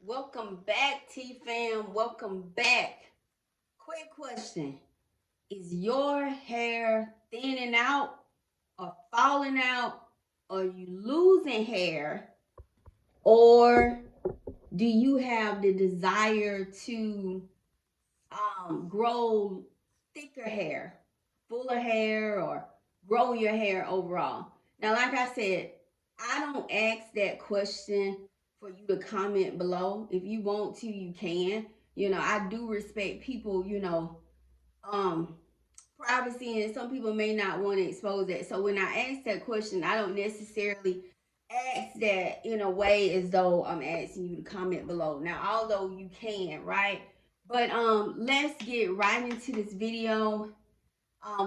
Welcome back, T fam. Welcome back. Quick question. Is your hair thinning out or falling out? Or you losing hair? Or do you have the desire to grow thicker hair, fuller hair, or grow your hair overall? Now, like I said, I don't ask that question for you to comment below. If you want to, you can. I do respect people, um, privacy, and some people may not want to expose that. So when I ask that question, I don't necessarily ask that in a way as though I'm asking you to comment below. Now, although you can, right? But let's get right into this video.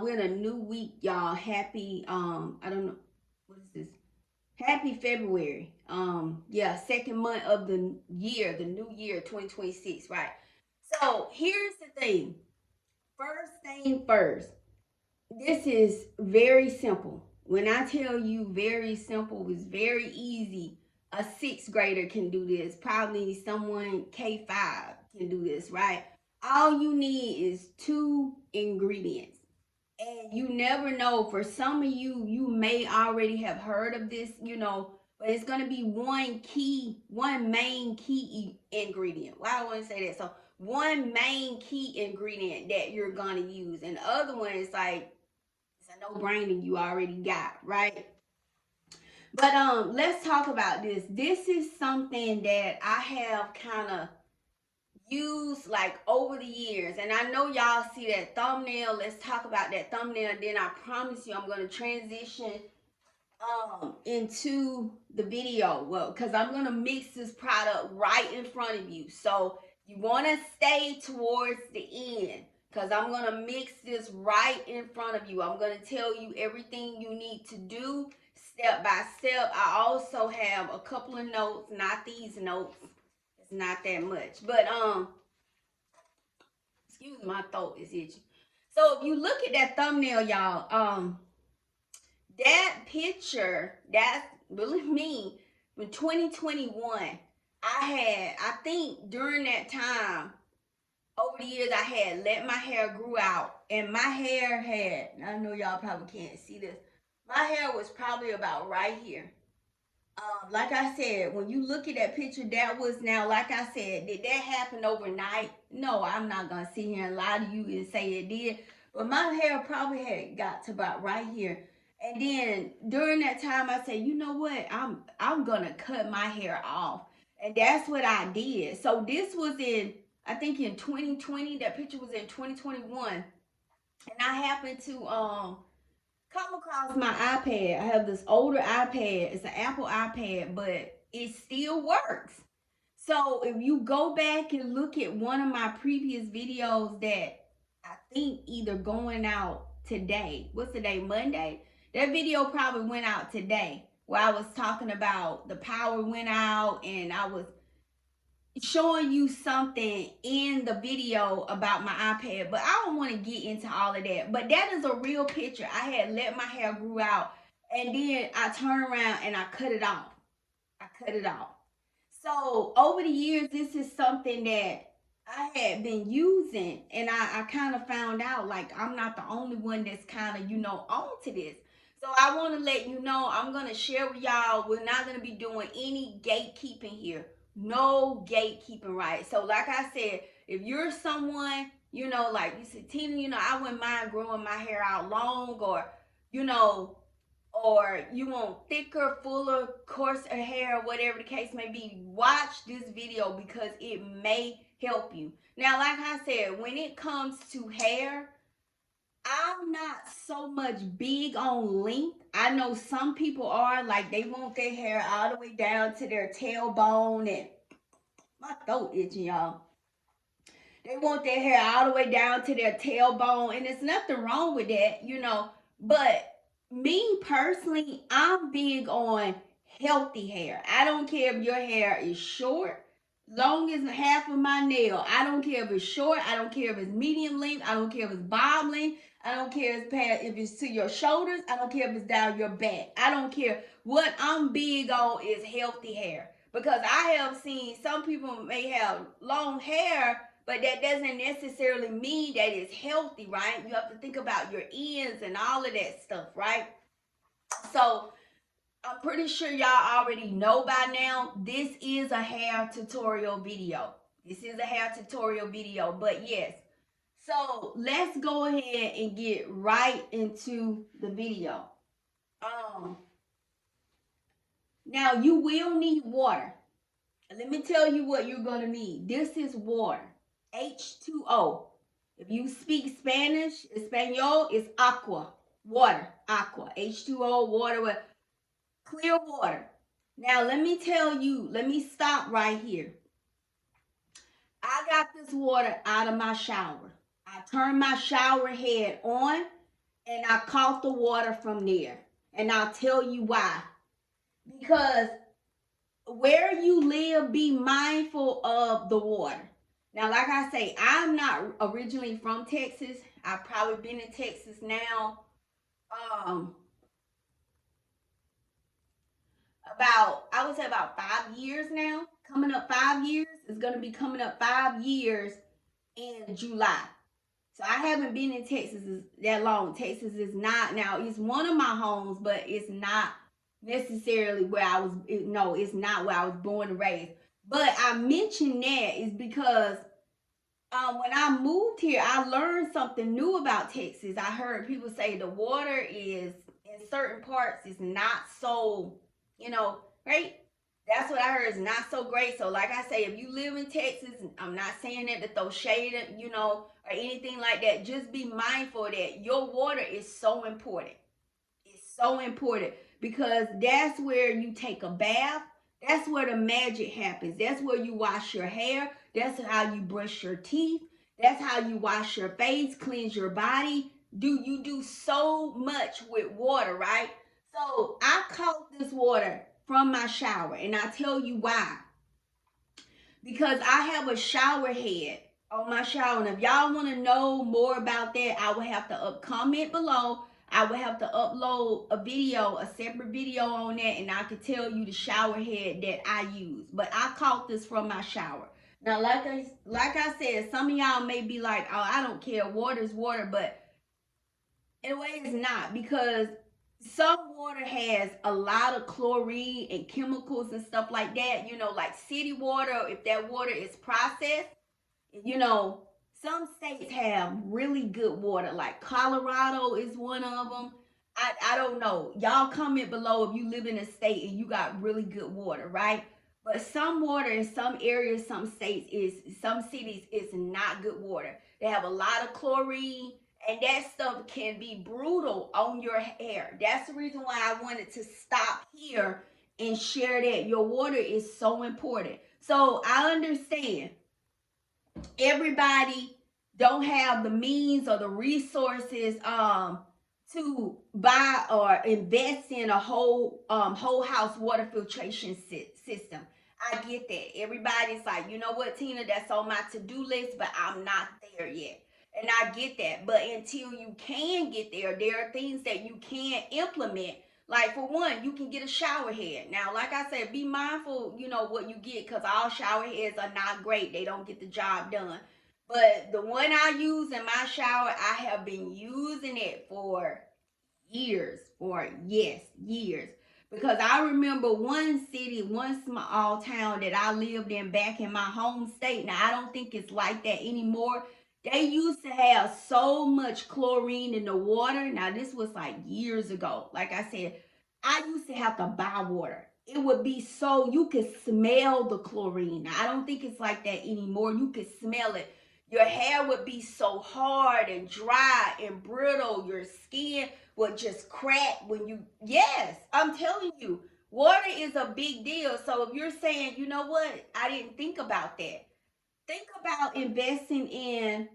We're in a new week, y'all. Happy I don't know what is this. Happy February. Yeah, second month of the year, the new year 2026, right? So here's the thing. First thing first, this is very simple. When I tell you very simple, it's very easy. A sixth grader can do this. Probably someone K5 can do this, right? All you need is two ingredients. And you never know, for some of you, you may already have heard of this, but it's going to be one main key ingredient. Why I want to say that? So, one main key ingredient that you're going to use, and the other one is like, it's a no-brainer you already got, right? But let's talk about this. This is something that I have kind of used like over the years, and I know y'all see that thumbnail. Let's talk about that thumbnail. Then I promise you I'm going to transition into the video. Well, because I'm going to mix this product right in front of you, so you want to stay towards the end, because I'm going to mix this right in front of you. I'm going to tell you everything you need to do step by step. I also have a couple of notes, not these notes, it's not that much, but excuse me, my throat is itching. So if you look at that thumbnail, y'all, that picture, that's, believe me, in 2021, I think during that time, over the years, I had let my hair grew out, and my hair had, I know y'all probably can't see this, my hair was probably about right here. Like I said, when you look at that picture, that was, now, like I said, did that happen overnight? No, I'm not gonna sit here and lie to you and say it did. But my hair probably had got to about right here. And then during that time, I said, you know what? I'm gonna cut my hair off, and that's what I did. So this was in, I think, in 2020. That picture was in 2021, and I happened to come across my iPad. I have this older iPad. It's an Apple iPad, but it still works. So if you go back and look at one of my previous videos that I think either going out today, what's the day? Monday? That video probably went out today, where I was talking about the power went out, and I was showing you something in the video about my iPad, but I don't want to get into all of that. But that is a real picture. I had let my hair grew out, and then I turned around and I cut it off. I cut it off. So over the years, this is something that I had been using, and I kind of found out like I'm not the only one that's kind of, on to this. So I want to let you know, I'm going to share with y'all, we're not going to be doing any gatekeeping here. No gatekeeping, right? So like I said, if you're someone, like you said, Tina, I wouldn't mind growing my hair out long, you know, or you want thicker, fuller, coarser hair, whatever the case may be, watch this video because it may help you. Now, like I said, when it comes to hair, I'm not so much big on length. I know some people are, like, they want their hair all the way down to their tailbone, and my throat itching, y'all. They want their hair all the way down to their tailbone, and there's nothing wrong with that, But me personally, I'm big on healthy hair. I don't care if your hair is short, long as half of my nail. I don't care if it's short. I don't care if it's medium length. I don't care if it's bob length. I don't care if it's to your shoulders. I don't care if it's down your back. I don't care. What I'm big on is healthy hair. Because I have seen some people may have long hair, but that doesn't necessarily mean that it's healthy, right? You have to think about your ends and all of that stuff, right? So I'm pretty sure y'all already know by now, this is a hair tutorial video. This is a hair tutorial video, but yes. So let's go ahead and get right into the video. Um, Now you will need water. Let me tell you what you're gonna need. This is water, H2O. If you speak Spanish, Espanol, it's aqua, water, aqua, H2O, water with clear water. Now let me tell you, let me stop right here. I got this water out of my shower. I turned my shower head on and I caught the water from there. And I'll tell you why. Because where you live, be mindful of the water. Now, like I say, I'm not originally from Texas. I've probably been in Texas now I would say about 5 years now. Coming up 5 years. It's gonna be coming up 5 years in July. So I haven't been in Texas that long. Texas is not, now it's one of my homes, but it's not necessarily where I was. No, it's not where I was born and raised. But I mention that is because when I moved here, I learned something new about Texas. I heard people say the water is in certain parts is not so, great. That's what I heard is not so great. So, like I say, if you live in Texas, I'm not saying that to throw shade, or anything like that. Just be mindful that your water is so important. It's so important because that's where you take a bath. That's where the magic happens. That's where you wash your hair. That's how you brush your teeth. That's how you wash your face, cleanse your body. You do so much with water, right? So I caught this water from my shower, and I'll tell you why. Because I have a shower head on my shower. And if y'all want to know more about that, I will have to comment below. I will have to upload a video, a separate video on that, and I can tell you the shower head that I use. But I caught this from my shower. Now, like I said, some of y'all may be like, "Oh, I don't care. Water's water," but in a way, it's not because some water has a lot of chlorine and chemicals and stuff like that. Like city water, if that water is processed, you know, some states have really good water. Like Colorado is one of them. I don't know. Y'all comment below if you live in a state and you got really good water, right? But some water in some areas, some cities is not good water. They have a lot of chlorine, and that stuff can be brutal on your hair. That's the reason why I wanted to stop here and share that your water is so important. So I understand everybody don't have the means or the resources to buy or invest in a whole house water filtration system. I get that. Everybody's like, you know what, Tina, that's on my to-do list, but I'm not there yet. And I get that. But until you can get there, there are things that you can implement. Like, for one, you can get a shower head. Now, like I said, be mindful, what you get, because all shower heads are not great. They don't get the job done. But the one I use in my shower, I have been using it for years. Years. Because I remember one city, one small town that I lived in back in my home state. Now, I don't think it's like that anymore. They used to have so much chlorine in the water. Now, this was like years ago. Like I said, I used to have to buy water. It would be so, you could smell the chlorine. Now, I don't think it's like that anymore. You could smell it. Your hair would be so hard and dry and brittle. Your skin would just crack yes, I'm telling you, water is a big deal. So if you're saying, you know what, I didn't think about that. Think about investing in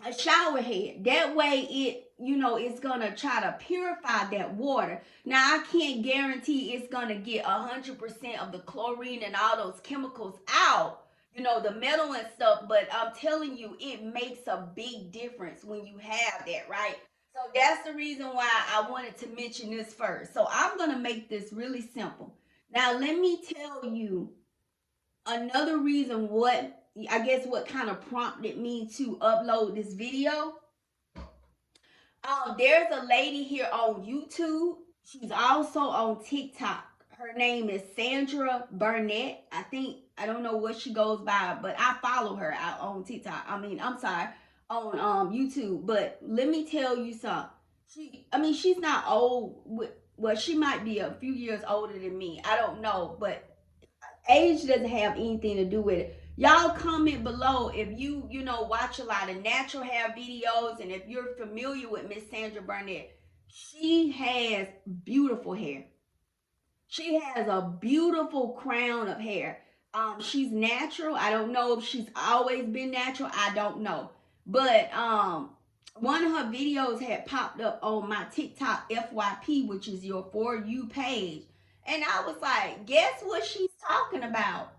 a shower head. That way it's gonna try to purify that water. Now I can't guarantee it's gonna get 100% of the chlorine and all those chemicals out, the metal and stuff, but I'm telling you, it makes a big difference when you have that, right? So that's the reason why I wanted to mention this first. So I'm gonna make this really simple. Now, let me tell you another reason what kind of prompted me to upload this video. There's a lady here on YouTube. She's also on TikTok. Her name is Sandra Burnett. I don't know what she goes by, but I follow her out on TikTok. I'm sorry, on YouTube. But let me tell you something. She's not old. Well, she might be a few years older than me. I don't know, but age doesn't have anything to do with it. Y'all comment below if you watch a lot of natural hair videos, and if you're familiar with Miss Sandra Burnett. She has beautiful hair. She has a beautiful crown of hair. She's natural. I don't know if she's always been natural. I don't know. But one of her videos had popped up on my TikTok FYP, which is your For You page. And I was like, guess what she's talking about?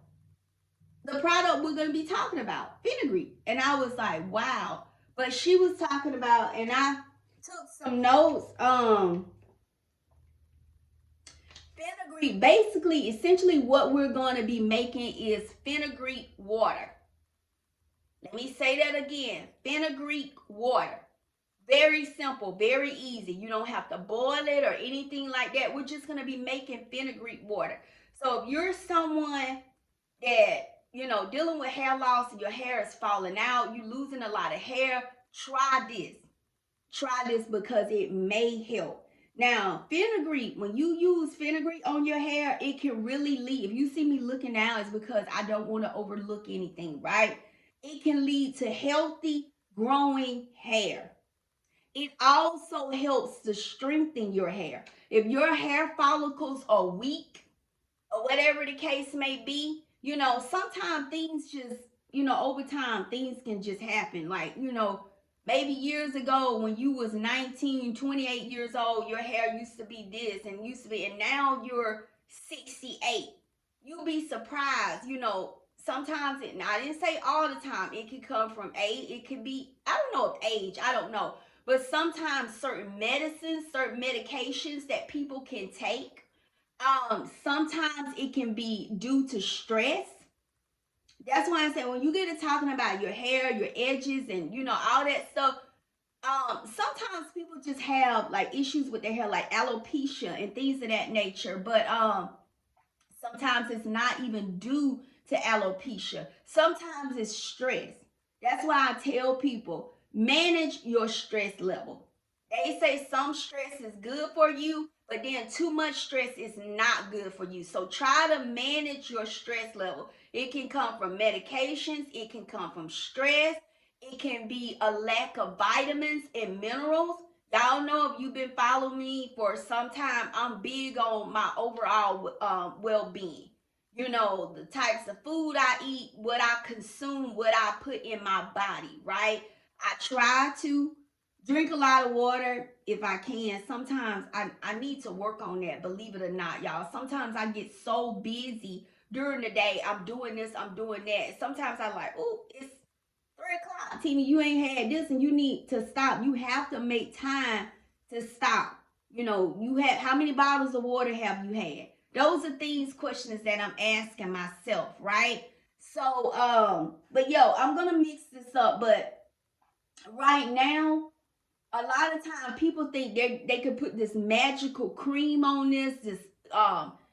The product we're going to be talking about, fenugreek. And I was like, wow. But she was talking about, and I took some notes. Fenugreek, basically, essentially what we're going to be making is fenugreek water. Let me say that again. Fenugreek water. Very simple, very easy. You don't have to boil it or anything like that. We're just going to be making fenugreek water. So if you're someone that, dealing with hair loss and your hair is falling out, you're losing a lot of hair, try this. Try this because it may help. Now, fenugreek, when you use fenugreek on your hair, it can really lead. If you see me looking now, it's because I don't want to overlook anything, right? It can lead to healthy, growing hair. It also helps to strengthen your hair. If your hair follicles are weak, or whatever the case may be, sometimes things just, over time, things can just happen. Like, maybe years ago when you was 19, 28 years old, your hair used to be this and used to be, and now you're 68. You'll be surprised, sometimes I didn't say all the time, it could come from age. It could be, I don't know if age, I don't know. But sometimes certain medicines, certain medications that people can take, sometimes it can be due to stress. That's why I say when you get to talking about your hair, your edges, and all that stuff, sometimes people just have like issues with their hair, like alopecia and things of that nature. But sometimes it's not even due to alopecia. Sometimes it's stress. That's why I tell people manage your stress level. They say some stress is good for you, but then too much stress is not good for you. So try to manage your stress level. It can come from medications, it can come from stress, it can be a lack of vitamins and minerals. Y'all know, if you've been following me for some time, I'm big on my overall well-being. The types of food I eat, what I consume, what I put in my body, right? I try to drink a lot of water if I can. Sometimes I need to work on that, believe it or not, y'all. Sometimes I get so busy during the day. I'm doing this, I'm doing that. Sometimes I like, oh, it's 3 o'clock. Tina, you ain't had this and you need to stop. You have to make time to stop. You have, how many bottles of water have you had? Those are questions that I'm asking myself, right? So, but I'm gonna mix this up. But right now, a lot of time people think they could put this magical cream on this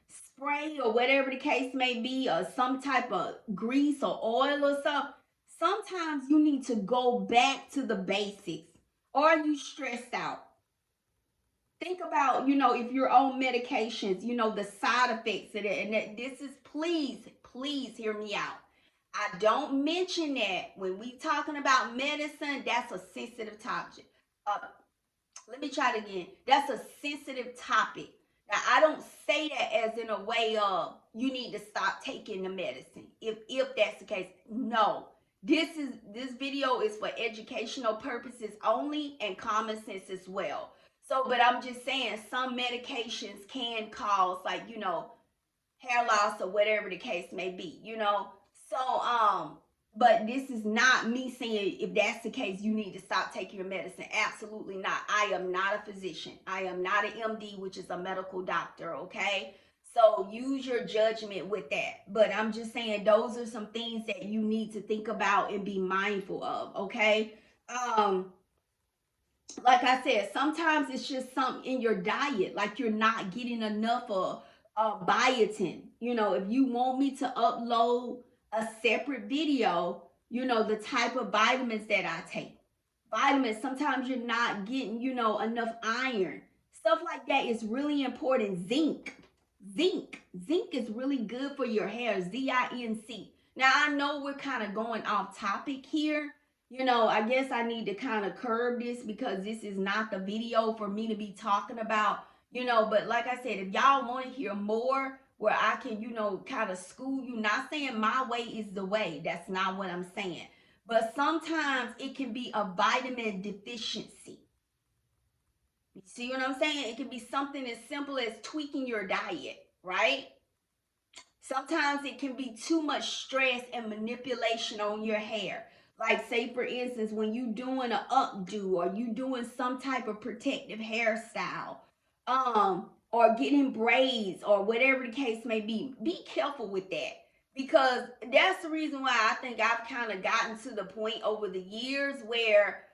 spray or whatever the case may be, or some type of grease or oil or something. Sometimes you need to go back to the basics. Are you stressed out? Think about, if you're on medications, the side effects of it. And that this is, please hear me out. I don't mention that when we talking about medicine. That's a sensitive topic. Uh, Let me try it again. That's a sensitive topic. Now, I don't say that as in a way of you need to stop taking the medicine. If that's the case, no. This video is for educational purposes only and common sense as well. So, but I'm just saying some medications can cause, like, hair loss or whatever the case may be. So, but this is not me saying if that's the case, you need to stop taking your medicine. Absolutely not. I am not a physician. I am not an MD, which is a medical doctor, okay? So use your judgment with that. But I'm just saying those are some things that you need to think about and be mindful of, okay? Um, like I said, sometimes it's just something in your diet, like you're not getting enough of biotin. You know, if you want me to upload a separate video, you know, the type of vitamins that I take. Vitamins, sometimes you're not getting, you know, enough iron. Stuff like that is really important. Zinc. Zinc is really good for your hair. ZINC. Now I know we're kind of going off topic here. You know, I guess I need to kind of curb this because this is not the video for me to be talking about, you know, but like I said, if y'all want to hear more where I can, you know, kind of school you, not saying my way is the way. That's not what I'm saying. But sometimes it can be a vitamin deficiency. You see what I'm saying? It can be something as simple as tweaking your diet, right? Sometimes it can be too much stress and manipulation on your hair. Like, say for instance, when you doing an updo or you doing some type of protective hairstyle, or getting braids or whatever the case may be careful with that. Because that's the reason why I think I've kind of gotten to the point over the years where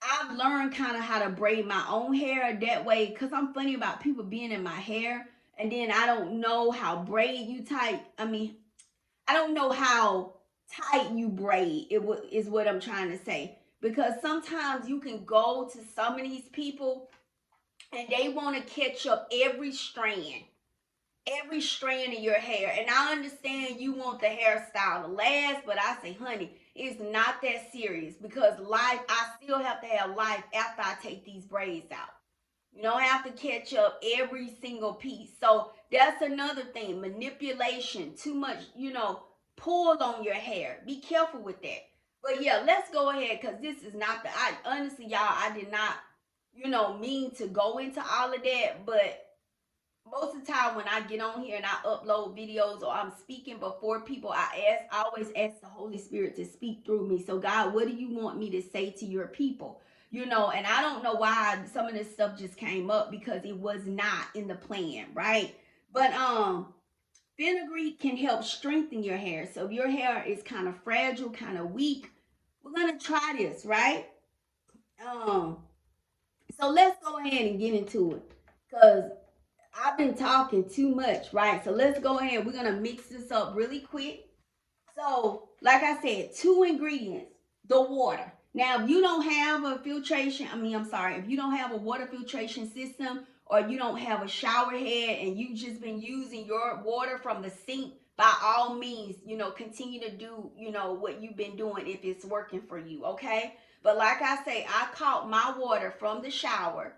I've learned kind of how to braid my own hair that way because I'm funny about people being in my hair and then I don't know how braid you tight. I mean, I don't know how tight you braid. Is what I'm trying to say because sometimes you can go to some of these people and they want to catch up every strand of your hair. And I understand you want the hairstyle to last, but I say, honey, it's not that serious because life, I still have to have life after I take these braids out. You don't have to catch up every single piece. So that's another thing. Manipulation, too much, you know, pull on your hair. Be careful with that. But yeah, let's go ahead because this is not I honestly, y'all, I did not, you know, mean to go into all of that, but most of the time when I get on here and I upload videos or I'm speaking before people, I always ask the Holy Spirit to speak through me. So God, what do you want me to say to your people? You know, and I don't know why some of this stuff just came up because it was not in the plan, right? But fenugreek can help strengthen your hair. So if your hair is kind of fragile, kind of weak, we're gonna try this, right? Um, so let's go ahead and get into it. Cause I've been talking too much, right? So let's go ahead. We're going to mix this up really quick. So, like I said, 2 ingredients, the water. Now, if you don't have a filtration, if you don't have a water filtration system or you don't have a shower head and you've just been using your water from the sink, by all means, you know, continue to do, you know, what you've been doing if it's working for you, okay? But like I say, I caught my water from the shower.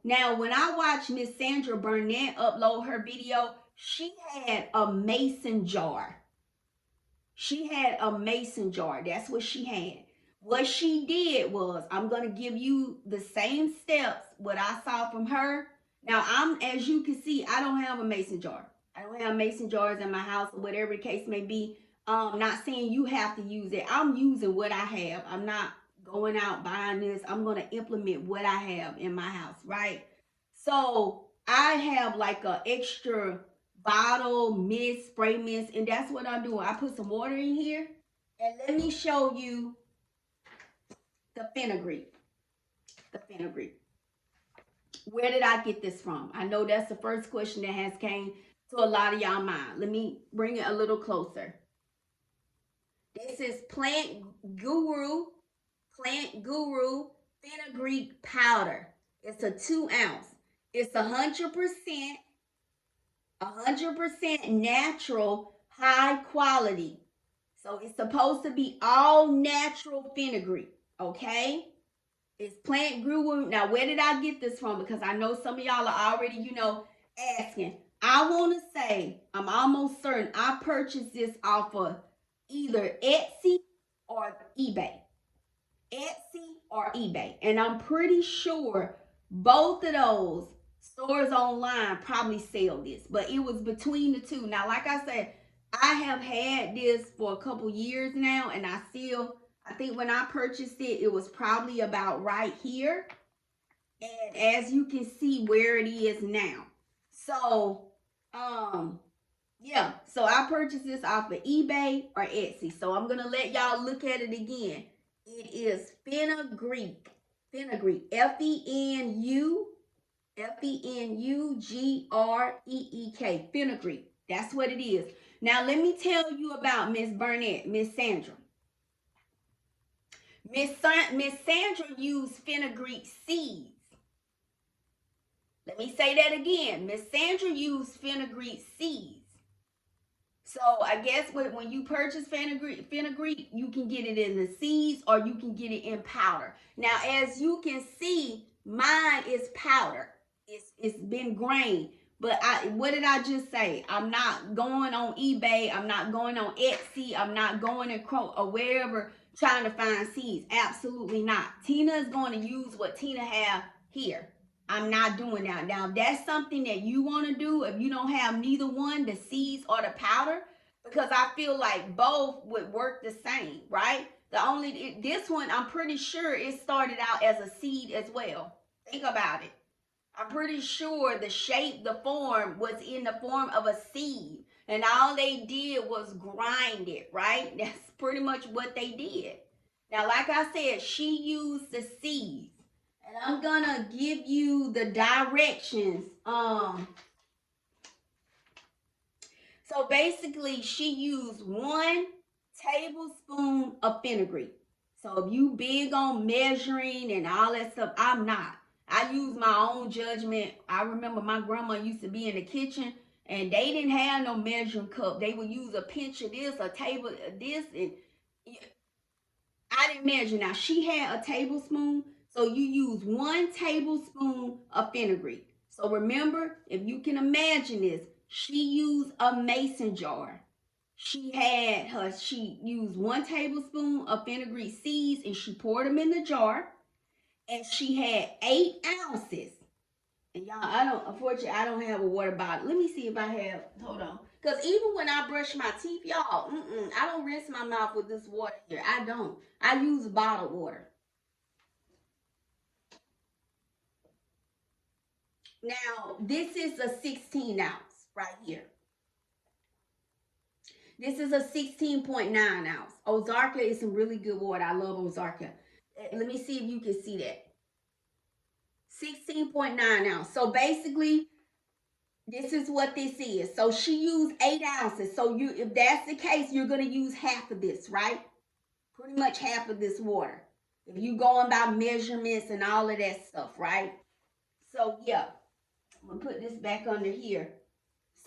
Now when I watched Miss Sandra Burnett upload her video, she had a mason jar. She had a mason jar. That's what she had. What she did was, I'm going to give you the same steps what I saw from her. Now, as you can see, I don't have a mason jar. I don't have mason jars in my house or whatever the case may be. Not saying you have to use it. I'm using what I have. I'm not going out buying this. I'm going to implement what I have in my house, right? So I have like a extra bottle mist, spray mist, and that's what I'm doing. I put some water in here, and let me show you the fenugreek. The fenugreek. Where did I get this from? I know that's the first question that has came to a lot of y'all mind. Let me bring it a little closer. This is Plant Guru fenugreek powder. It's a 2 ounce. It's 100% natural, high quality. So it's supposed to be all natural fenugreek, okay? It's Plant Guru. Now, where did I get this from? Because I know some of y'all are already, you know, asking. I want to say, I'm almost certain I purchased this off of either Etsy or eBay. Etsy or eBay. And I'm pretty sure both of those stores online probably sell this, but it was between the two. Now, like I said, I have had this for a couple years now, and I think when I purchased it, it was probably about right here. And as you can see where it is now. So Yeah, so I purchased this off of eBay or Etsy. So I'm gonna let y'all look at it again. It is fenugreek. Fenugreek. Fenugreek. Fenugreek. That's what it is. Now let me tell you about Miss Burnett, Miss Sandra. Miss Sandra used fenugreek seeds. Let me say that again. Miss Sandra used fenugreek seeds. So I guess when you purchase fenugreek, you can get it in the seeds or you can get it in powder. Now, as you can see, mine is powder. It's been grained. But what did I just say? I'm not going on eBay. I'm not going on Etsy. I'm not going to or wherever trying to find seeds. Absolutely not. Tina is going to use what Tina have here. I'm not doing that. Now, that's something that you want to do if you don't have neither one, the seeds or the powder, because I feel like both would work the same, right? This one, I'm pretty sure it started out as a seed as well. Think about it. I'm pretty sure the shape, the form was in the form of a seed. And all they did was grind it, right? That's pretty much what they did. Now, like I said, she used the seeds. And I'm gonna give you the directions. So basically she used 1 tablespoon of fenugreek. So if you big on measuring and all that stuff, I'm not. I use my own judgment. I remember my grandma used to be in the kitchen and they didn't have no measuring cup. They would use a pinch of this, a table of this, and I didn't measure. Now she had a tablespoon, so you use 1 tablespoon of fenugreek. So remember, if you can imagine this, she used a mason jar. She used 1 tablespoon of fenugreek seeds and she poured them in the jar. And she had 8 ounces. And y'all, unfortunately, I don't have a water bottle. Let me see if I have, hold on. Because even when I brush my teeth, y'all, I don't rinse my mouth with this water here. I don't. I use bottled water. Now, this is a 16 ounce right here. This is a 16.9 ounce. Ozarka is some really good water. I love Ozarka. Let me see if you can see that. 16.9 ounce. So basically, this is what this is. So she used 8 ounces. So if that's the case, you're going to use half of this, right? Pretty much half of this water. If you going by measurements and all of that stuff, right? So yeah, I'm going to put this back under here.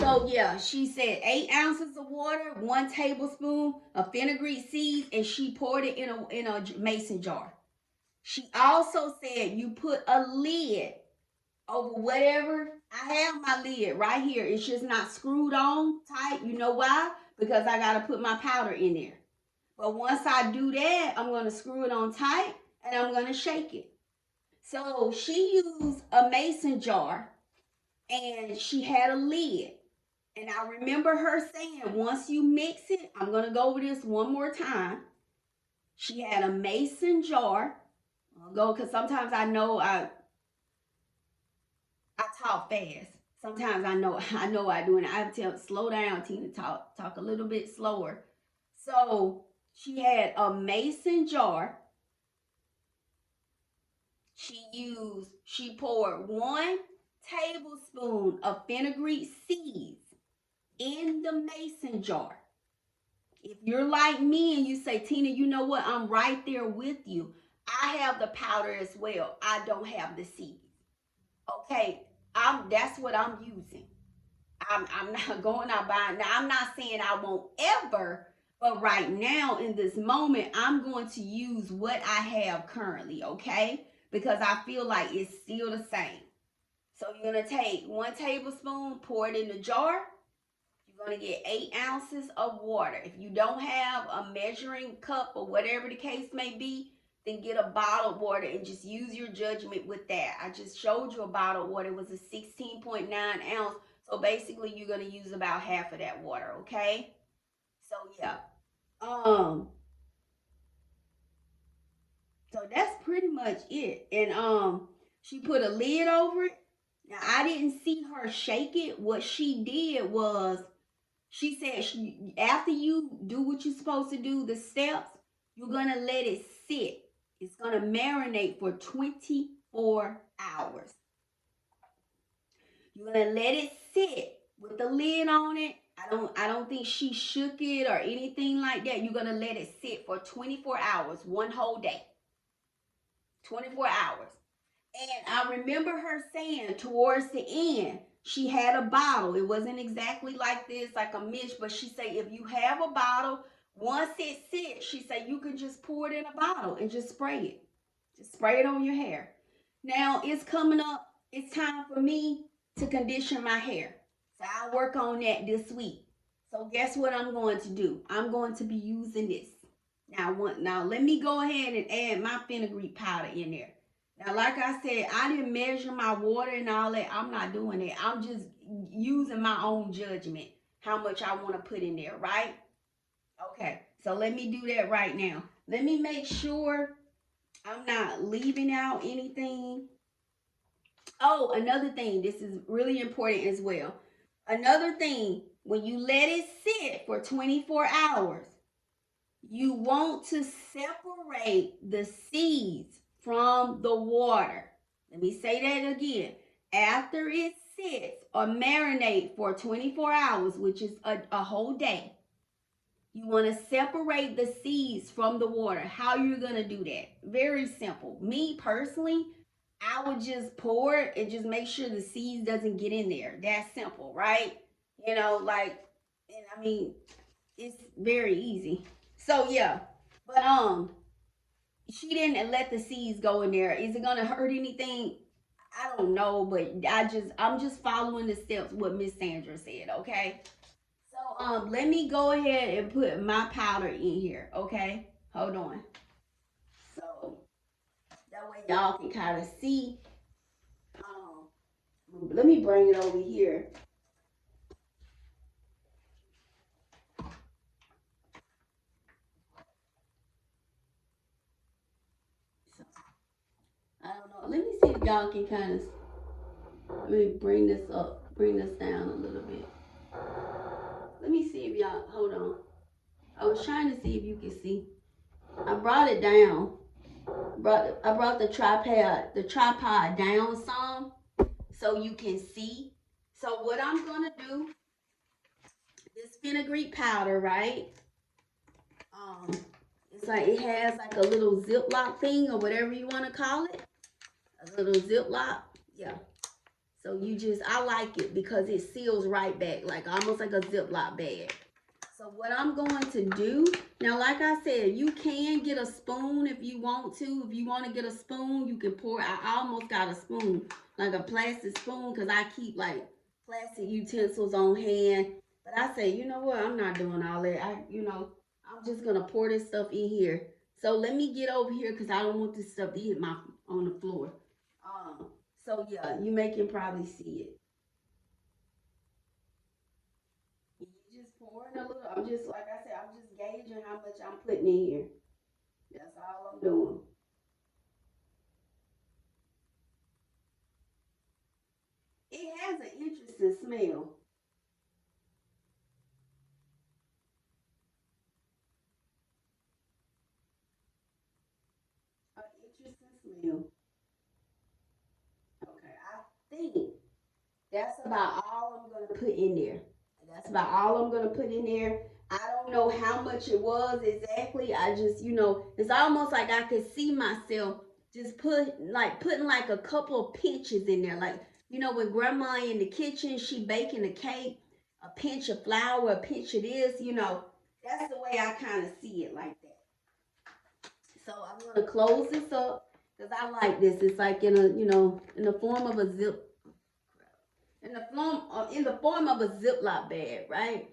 So yeah, she said 8 ounces of water, 1 tablespoon of fenugreek seeds, and she poured it in a mason jar. She also said you put a lid over whatever. I have my lid right here. It's just not screwed on tight. You know why? Because I got to put my powder in there. But once I do that, I'm going to screw it on tight and I'm going to shake it. So she used a mason jar and she had a lid. And I remember her saying, once you mix it, I'm going to go over this one more time. She had a mason jar. I'll go because sometimes I know I talk fast. Sometimes I know I do, and I have to tell slow down, Tina. Talk a little bit slower. So she had a mason jar. She poured 1 tablespoon of fenugreek seeds in the mason jar. If you're like me and you say, Tina, you know what? I'm right there with you. I have the powder as well. I don't have the seeds. Okay, that's what I'm using. I'm not going out buying. Now, I'm not saying I won't ever, but right now in this moment, I'm going to use what I have currently, okay? Because I feel like it's still the same. So you're going to take 1 tablespoon, pour it in the jar. You're going to get 8 ounces of water. If you don't have a measuring cup or whatever the case may be, then get a bottled water and just use your judgment with that. I just showed you a bottled water. It was a 16.9 ounce. So basically you're going to use about half of that water, okay? So yeah. So that's pretty much it. And she put a lid over it. Now, I didn't see her shake it. What she did was, she said, after you do what you're supposed to do, the steps, you're going to let it sit. It's going to marinate for 24 hours. You're going to let it sit with the lid on it. I don't think she shook it or anything like that. You're going to let it sit for 24 hours, one whole day. 24 hours. And I remember her saying towards the end, she had a bottle. It wasn't exactly like this, like a mish, but she said if you have a bottle, once it sits, she said you can just pour it in a bottle and just spray it. Just spray it on your hair. Now it's coming up. It's time for me to condition my hair. So I'll work on that this week. So guess what I'm going to do? I'm going to be using this. Now let me go ahead and add my fenugreek powder in there. Now, like I said, I didn't measure my water and all that. I'm not doing it. I'm just using my own judgment, how much I want to put in there, right? Okay, so let me do that right now. Let me make sure I'm not leaving out anything. Oh, another thing, this is really important as well. Another thing, when you let it sit for 24 hours, you want to separate the seeds from the water. Let me say that again. After it sits or marinate for 24 hours, which is a whole day, you want to separate the seeds from the water. How you're going to do that? Very simple. Me personally, I would just pour it and just make sure the seeds doesn't get in there. That's simple, right? You know, like, and I mean, it's very easy. So yeah, but she didn't let the seeds go in there. Is it gonna hurt anything? I don't know, but I'm just following the steps what Miss Sandra said. Okay. So let me go ahead and put my powder in here. Okay, hold on. So that way y'all can kind of see. Let me bring it over here. So, I don't know. Let me see if y'all can kind of. Let me bring this up, bring this down a little bit. Let me see if y'all, hold on. I was trying to see if you can see. I brought it down. I brought the tripod down some so you can see. So what I'm gonna do, this fenugreek powder, right? Um, it's like it has like a little Ziploc thing or whatever you want to call it. A little Ziploc, yeah. So I like it because it seals right back, like almost like a Ziploc bag. So what I'm going to do, now like I said, you can get a spoon if you want to. If you want to get a spoon, you can pour. I almost got a spoon, like a plastic spoon, because I keep like plastic utensils on hand. But I say, you know what, I'm not doing all that. I'm just going to pour this stuff in here. So let me get over here because I don't want this stuff to hit on the floor. So yeah, you can probably see it. You just pouring a little. I'm just like I said, I'm just gauging how much I'm putting in here. That's all I'm doing. It has an interesting smell. An interesting smell. Okay, I think that's about all I'm gonna put in there. That's about all I'm gonna put in there. I don't know how much it was exactly. I just, it's almost like I could see myself just putting like a couple of pinches in there. Like, when grandma in the kitchen, she baking a cake, a pinch of flour, a pinch of this, that's the way I kind of see it like that. So I'm gonna close this up because I like this. It's like in the form of a in the form of a Ziploc bag, right?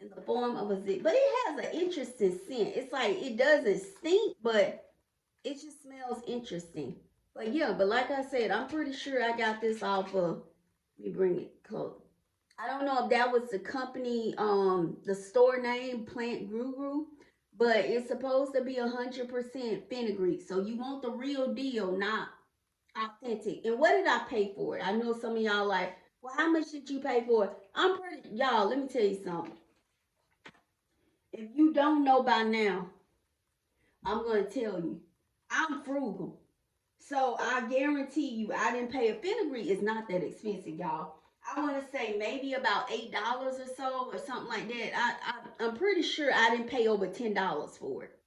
In the form of a zip, but it has an interesting scent. It's like it doesn't stink, but it just smells interesting. But yeah, but like I said, I'm pretty sure I got this off of. Let me bring it close. I don't know if that was the company, the store name, Plant Guru, but it's supposed to be 100% fenugreek. So you want the real deal, not Authentic. And what did I pay for it? I know some of y'all like, well, how much did you pay for it? I'm pretty, y'all, let me tell you something. If you don't know by now, I'm going to tell you. I'm frugal. So I guarantee you, I didn't pay a fenugreek. It's not that expensive, y'all. I want to say maybe about $8 or so, or something like that. I'm pretty sure I didn't pay over $10 for it.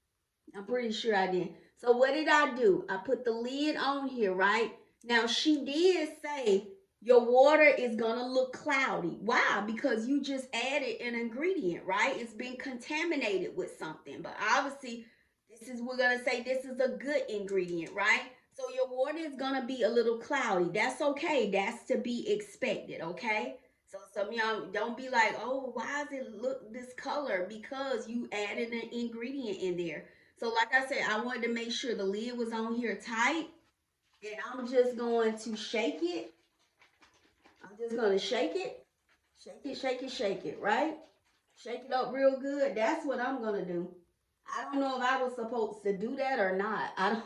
I'm pretty sure I didn't. So what did I do? I put the lid on here, right? Now she did say your water is gonna look cloudy. Why? Because you just added an ingredient, right? It's been contaminated with something. But obviously, we're gonna say this is a good ingredient, right? So your water is gonna be a little cloudy. That's okay. That's to be expected, okay? So some of y'all don't be like, oh, why does it look this color? Because you added an ingredient in there. So like I said, I wanted to make sure the lid was on here tight. And I'm just going to shake it. I'm just going to shake it. Shake it, shake it, shake it, right? Shake it up real good. That's what I'm going to do. I don't know if I was supposed to do that or not. I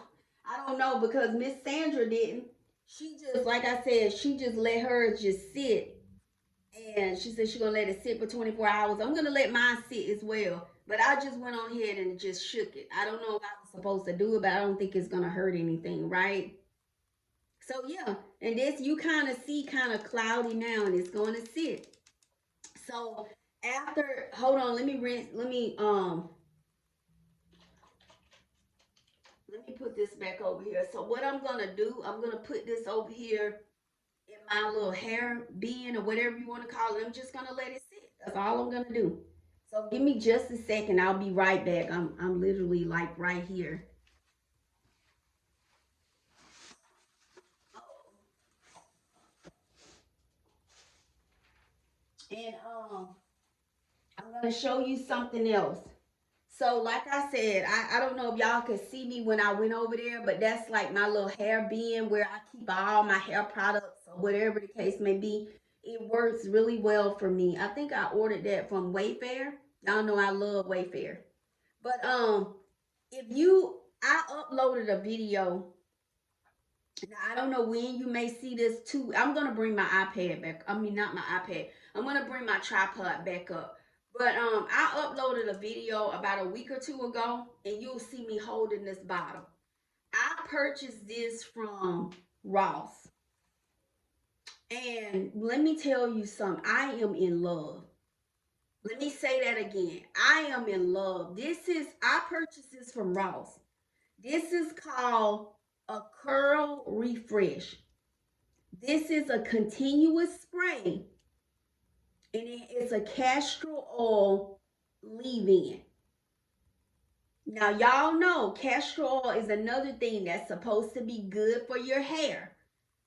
don't know because Miss Sandra didn't. She just, like I said, she just let hers just sit. And she said she's going to let it sit for 24 hours. I'm going to let mine sit as well. But I just went on ahead and just shook it. I don't know if I was supposed to do it, but I don't think it's going to hurt anything, right? So yeah, and this you kind of see kind of cloudy now, and it's going to sit. So after, hold on, let me rinse. Let me put this back over here. So what I'm gonna do, I'm gonna put this over here in my little hair bin or whatever you want to call it. I'm just gonna let it sit. That's all I'm gonna do. So give me just a second. I'll be right back. I'm literally like right here. And I'm gonna show you something else. So, like I said, I don't know if y'all could see me when I went over there, but that's like my little hair bin where I keep all my hair products or whatever the case may be. It works really well for me. I think I ordered that from Wayfair. Y'all know I love Wayfair. But if you I uploaded a video. Now, I don't know when you may see this too. I'm gonna bring my iPad back. I mean, not my iPad. I'm gonna bring my tripod back up. But I uploaded a video about a week or two ago, and you'll see me holding this bottle. I purchased this from Ross, and let me tell you something. I am in love. Let me say that again. I am in love. I purchased this from Ross. This is called a curl refresh. This is a continuous spray, and it's a castor oil leave-in. Now, y'all know castor oil is another thing that's supposed to be good for your hair.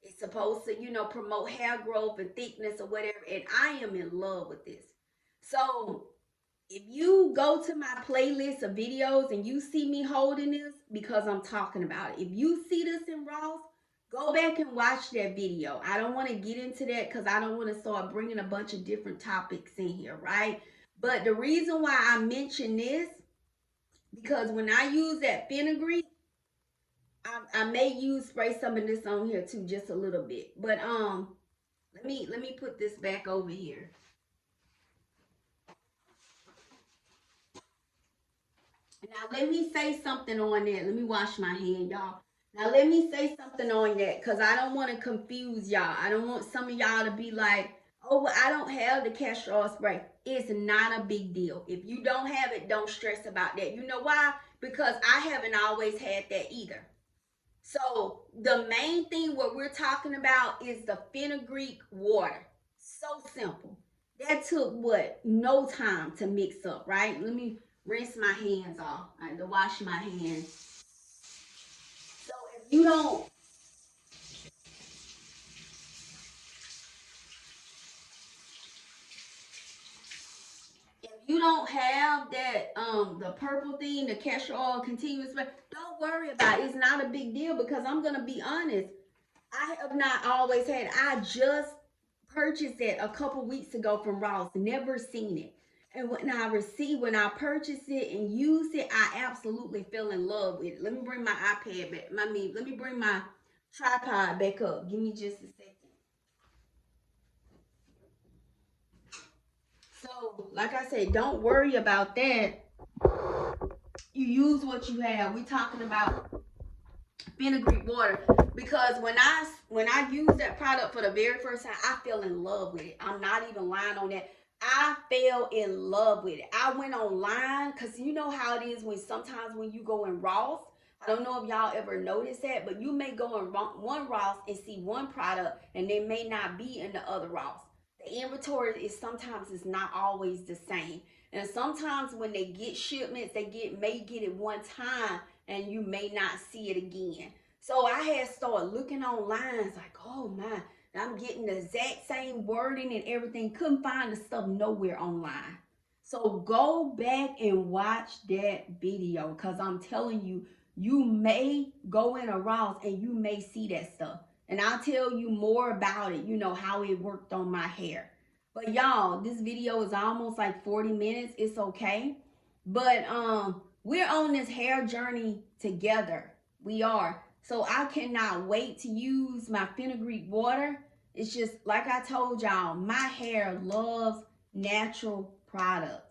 It's supposed to, promote hair growth and thickness or whatever. And I am in love with this. So, if you go to my playlist of videos and you see me holding this, because I'm talking about it. If you see this in Ross, go back and watch that video. I don't want to get into that because I don't want to start bringing a bunch of different topics in here, right? But the reason why I mention this, because when I use that fenugreek, I may use spray some of this on here too, just a little bit. But let me put this back over here. Now let me say something on that. Let me wash my hand, y'all. Now let me say something on that because I don't want to confuse y'all. I don't want some of y'all to be like, oh, well, I don't have the castor oil spray. It's not a big deal. If you don't have it, don't stress about that. You know why? Because I haven't always had that either. So the main thing what we're talking about is the fenugreek water. So simple. That took what? No time to mix up, right? Let me rinse my hands off. I had to wash my hands. So if you don't have that the purple thing, the castor oil continuous spray, don't worry about it. It's not a big deal because I'm gonna be honest. I have not always had. I just purchased it a couple weeks ago from Ross. Never seen it. And when I purchased it and used it, I absolutely fell in love with it. Let me bring my iPad back. Let me bring my tripod back up. Give me just a second. So, like I said, don't worry about that. You use what you have. We talking about fenugreek water, because when I used that product for the very first time, I fell in love with it. I'm not even lying on that. I fell in love with it. I went online, because you know how it is when sometimes when you go in Ross. I don't know if y'all ever noticed that, but you may go in one Ross and see one product and they may not be in the other Ross. The inventory is sometimes is not always the same. And sometimes when they get shipments, may get it one time and you may not see it again. So I had started looking online. It's like, oh man, I'm getting the exact same wording and everything. Couldn't find the stuff nowhere online. So go back and watch that video, because I'm telling you, you may go in a Ross and you may see that stuff. And I'll tell you more about it, you know, how it worked on my hair. But y'all, this video is almost like 40 minutes. It's okay. But we're on this hair journey together. We are. So I cannot wait to use my fenugreek water. It's just like I told y'all, my hair loves natural products.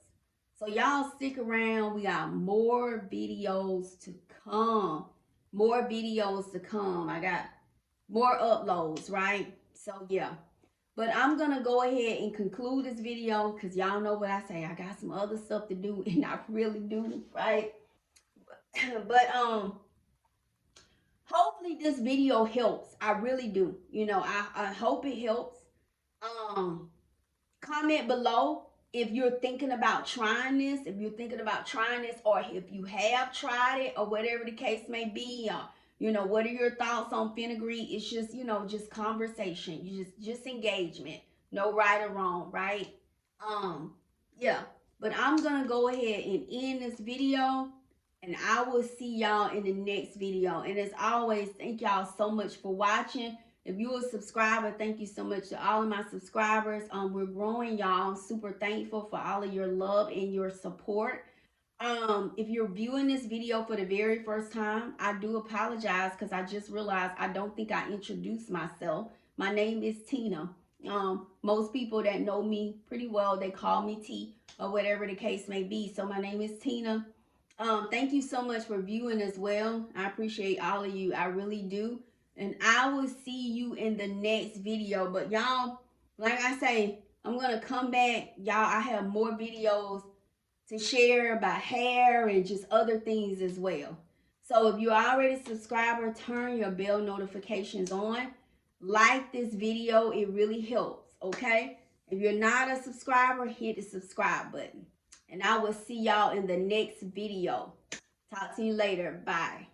So y'all stick around. We got more videos to come. More videos to come. I got more uploads, right? So yeah. But I'm going to go ahead and conclude this video, because y'all know what I say. I got some other stuff to do, and I really do, right? But hopefully this video helps. I really do. You know, I hope it helps. Comment below if you're thinking about trying this, or if you have tried it, or whatever the case may be. You know, what are your thoughts on fenugreek? It's just, you know, just conversation. You just engagement. No right or wrong, right? Yeah. But I'm gonna go ahead and end this video, and I will see y'all in the next video. And as always, thank y'all so much for watching. If you're a subscriber, thank you so much to all of my subscribers. We're growing, y'all. I'm super thankful for all of your love and your support. If you're viewing this video for the very first time, I do apologize, because I just realized I don't think I introduced myself. My name is Tina. Most people that know me pretty well, they call me T, or whatever the case may be. So my name is Tina. Thank you so much for viewing as well. I appreciate all of you. I really do. And I will see you in the next video. But y'all, like I say, I'm going to come back. Y'all, I have more videos to share about hair and just other things as well. So if you're already a subscriber, turn your bell notifications on. Like this video. It really helps, okay? If you're not a subscriber, hit the subscribe button. And I will see y'all in the next video. Talk to you later. Bye.